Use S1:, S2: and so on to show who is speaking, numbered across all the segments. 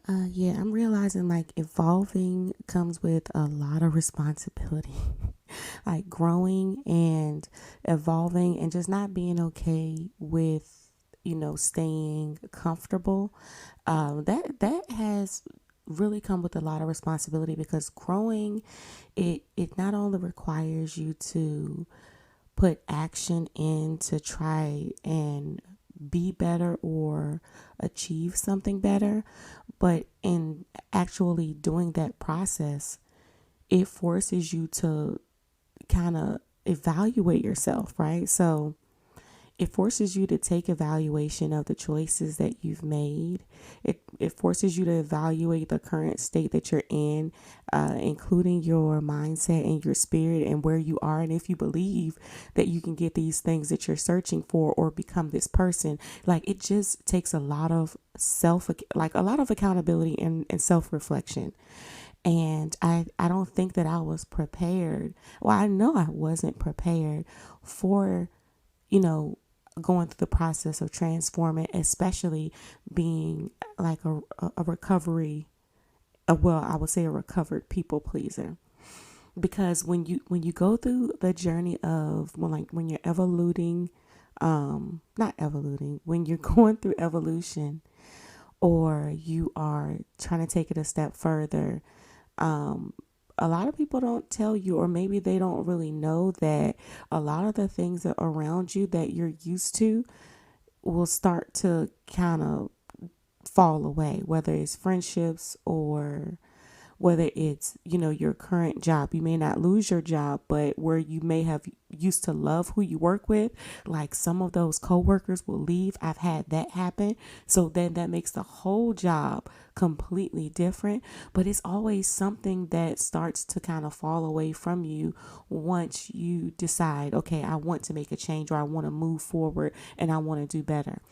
S1: Yeah, I'm realizing like evolving comes with a lot of responsibility. Like growing and evolving and just not being okay with, staying comfortable. That has really come with a lot of responsibility because growing, it not only requires you to put action in to try and be better or achieve something better, but in actually doing that process, it forces you to kind of evaluate yourself, right? So it forces you to take evaluation of the choices that you've made. It forces you to evaluate the current state that you're in, including your mindset and your spirit and where you are. And if you believe that you can get these things that you're searching for or become this person, like it just takes a lot of like a lot of accountability and self-reflection. And I don't think that I was prepared. Well, I know I wasn't prepared for, you know, going through the process of transforming, especially being like a recovery, well, I would say a recovered people pleaser. Because when you go through the journey of when you're evoluting, not evoluting, when you're going through evolution or you are trying to take it a step further, um, a lot of people don't tell you, or maybe they don't really know that a lot of the things that are around you that you're used to will start to kind of fall away, whether it's friendships or whether it's, your current job. You may not lose your job, but where you may have used to love who you work with, like some of those coworkers will leave. I've had that happen. So then that makes the whole job completely different, but it's always something that starts to kind of fall away from you once you decide, okay, I want to make a change or I want to move forward and I want to do better.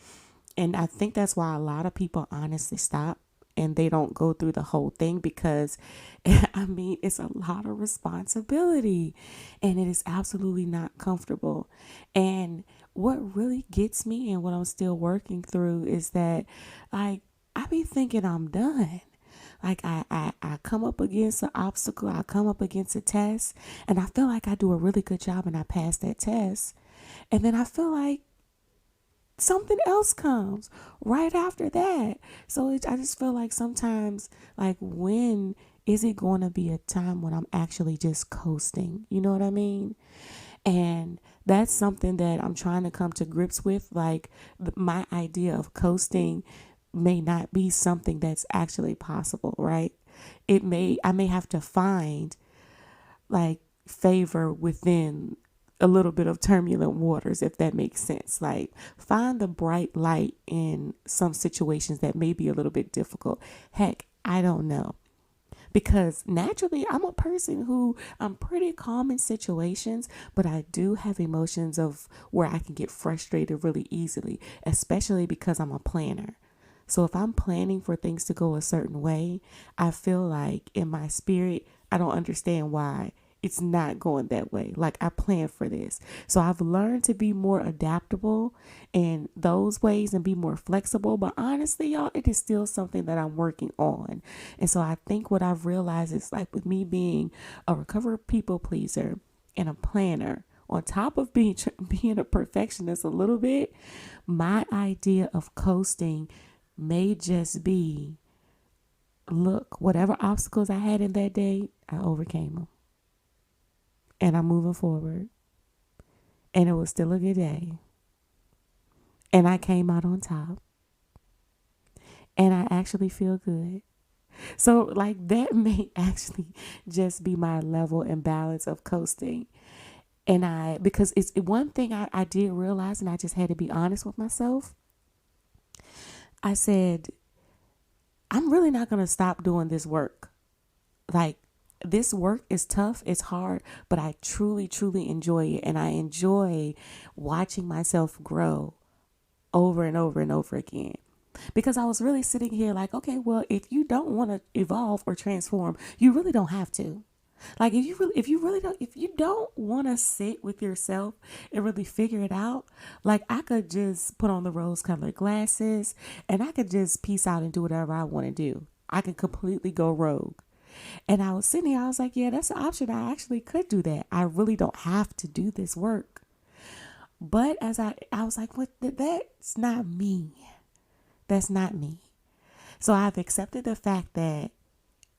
S1: And I think that's why a lot of people honestly stop and they don't go through the whole thing because I mean, it's a lot of responsibility and it is absolutely not comfortable. And what really gets me and what I'm still working through is that like I be thinking I'm done. Like I come up against an obstacle, I come up against a test, and I feel like I do a really good job and I pass that test. And then I feel like something else comes right after that. So I just feel like sometimes, like, when is it going to be a time when I'm actually just coasting? You know what I mean? And that's something that I'm trying to come to grips with. Like, my idea of coasting may not be something that's actually possible, right? I may have to find like favor within a little bit of turbulent waters, if that makes sense. Like, find the bright light in some situations that may be a little bit difficult. Heck, I don't know. Because naturally, I'm a person who I'm pretty calm in situations, but I do have emotions of where I can get frustrated really easily, especially because I'm a planner. So if I'm planning for things to go a certain way, I feel like in my spirit, I don't understand why it's not going that way. Like, I planned for this. So I've learned to be more adaptable in those ways and be more flexible. But honestly, y'all, it is still something that I'm working on. And so I think what I've realized is like with me being a recovered people pleaser and a planner, on top of being a perfectionist a little bit, my idea of coasting may just be, look, whatever obstacles I had in that day, I overcame them and I'm moving forward. And it was still a good day. And I came out on top. And I actually feel good. So, like, that may actually just be my level and balance of coasting. Because it's one thing I did realize, and I just had to be honest with myself. I said, I'm really not going to stop doing this work. Like, this work is tough, it's hard, but I truly, truly enjoy it. And I enjoy watching myself grow over and over and over again. Because I was really sitting here like, okay, well, if you don't want to evolve or transform, you really don't have to. Like, if you don't want to sit with yourself and really figure it out, like, I could just put on the rose colored glasses and I could just peace out and do whatever I want to do. I can completely go rogue. And I was sitting here, I was like, yeah, that's an option. I actually could do that. I really don't have to do this work. But I was like, what? That's not me. That's not me. So I've accepted the fact that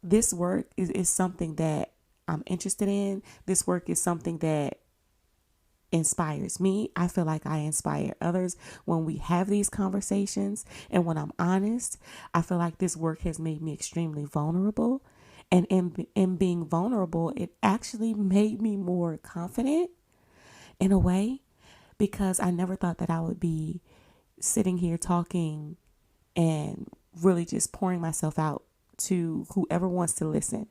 S1: this work is something that I'm interested in. This work is something that inspires me. I feel like I inspire others when we have these conversations. And when I'm honest, I feel like this work has made me extremely vulnerable. And in being vulnerable, it actually made me more confident in a way, because I never thought that I would be sitting here talking and really just pouring myself out to whoever wants to listen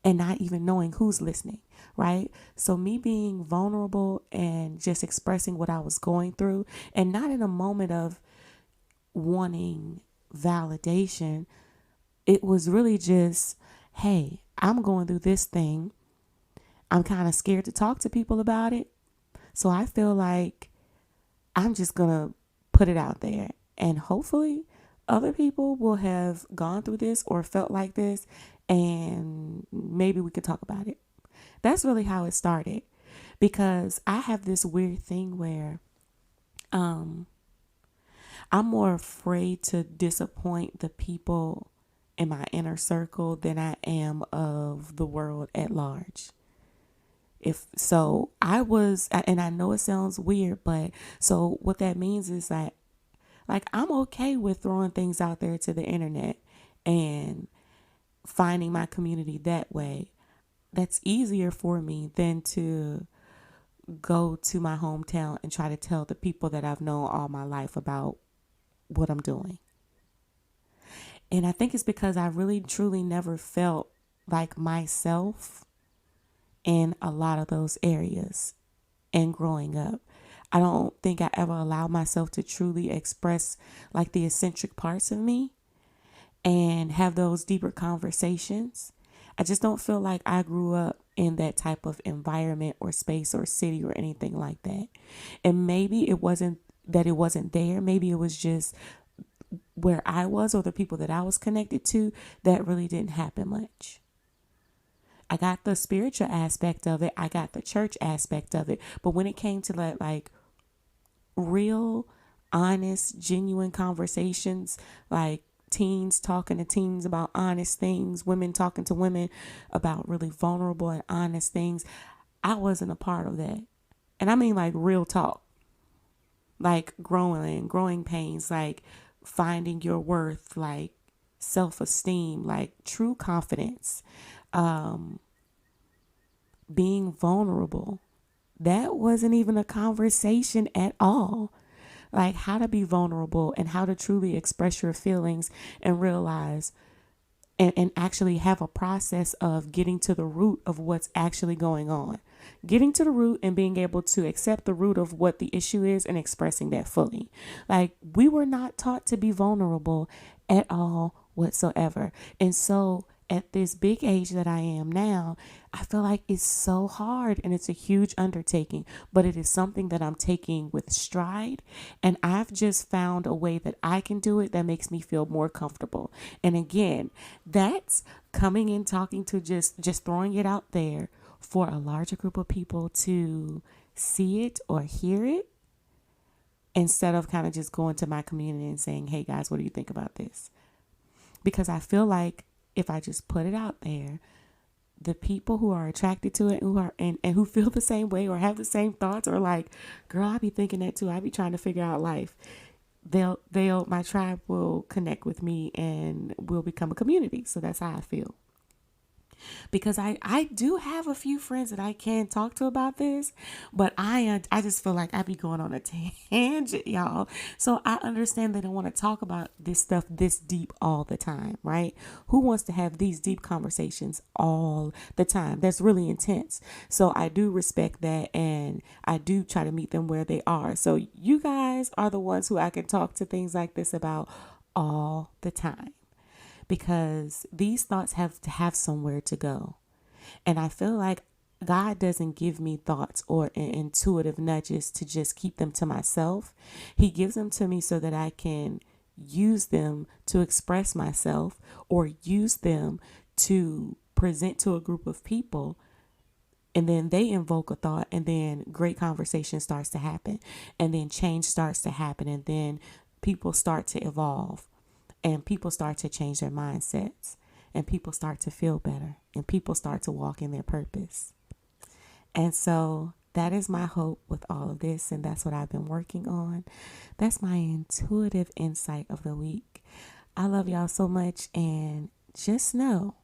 S1: and not even knowing who's listening, right? So me being vulnerable and just expressing what I was going through, and not in a moment of wanting validation, it was really just, hey, I'm going through this thing. I'm kind of scared to talk to people about it. So I feel like I'm just going to put it out there. And hopefully other people will have gone through this or felt like this, and maybe we could talk about it. That's really how it started, because I have this weird thing where I'm more afraid to disappoint the people in my inner circle than I am of the world at large. If so, I was, and I know it sounds weird, but so what that means is that, like, I'm okay with throwing things out there to the internet and finding my community that way. That's easier for me than to go to my hometown and try to tell the people that I've known all my life about what I'm doing. And I think it's because I really truly never felt like myself in a lot of those areas. And growing up, I don't think I ever allowed myself to truly express like the eccentric parts of me and have those deeper conversations. I just don't feel like I grew up in that type of environment or space or city or anything like that. And maybe it wasn't that it wasn't there. Maybe it was just where I was or the people that I was connected to that really didn't happen much. I got the spiritual aspect of it. I got the church aspect of it. But when it came to that, like, real, honest, genuine conversations, like teens talking to teens about honest things, women talking to women about really vulnerable and honest things, I wasn't a part of that. And I mean, like, real talk, like growing pains, like finding your worth, like self-esteem, like true confidence, being vulnerable. That wasn't even a conversation at all. Like, how to be vulnerable and how to truly express your feelings and realize and actually have a process of getting to the root of what's actually going on. Getting to the root and being able to accept the root of what the issue is and expressing that fully. Like, we were not taught to be vulnerable at all whatsoever. And so at this big age that I am now, I feel like it's so hard and it's a huge undertaking, but it is something that I'm taking with stride. And I've just found a way that I can do it that makes me feel more comfortable. And again, that's coming and talking to just throwing it out there for a larger group of people to see it or hear it, instead of kind of just going to my community and saying, hey guys, what do you think about this? Because I feel like if I just put it out there, the people who are attracted to it, who are and who feel the same way or have the same thoughts, or like, girl, I be thinking that too. I be trying to figure out life. My tribe will connect with me and we'll become a community. So that's how I feel. Because I do have a few friends that I can talk to about this, but I just feel like I be going on a tangent, y'all. So I understand they don't want to talk about this stuff this deep all the time, right? Who wants to have these deep conversations all the time? That's really intense. So I do respect that, and I do try to meet them where they are. So you guys are the ones who I can talk to things like this about all the time, because these thoughts have to have somewhere to go. And I feel like God doesn't give me thoughts or intuitive nudges to just keep them to myself. He gives them to me so that I can use them to express myself or use them to present to a group of people, and then they invoke a thought, and then great conversation starts to happen, and then change starts to happen, and then people start to evolve, and people start to change their mindsets, and people start to feel better, and people start to walk in their purpose. And so that is my hope with all of this, and that's what I've been working on. That's my intuitive insight of the week. I love y'all so much, and just know,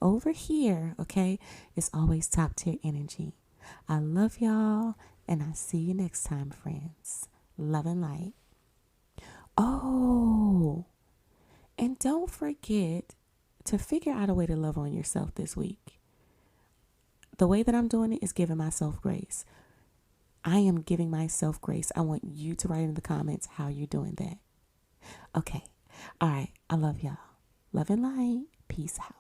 S1: over here, okay, it's always top tier energy. I love y'all, and I'll see you next time, friends. Love and light. Oh, and don't forget to figure out a way to love on yourself this week. The way that I'm doing it is giving myself grace. I am giving myself grace. I want you to write in the comments how you're doing that. Okay. All right. I love y'all. Love and light. Peace out.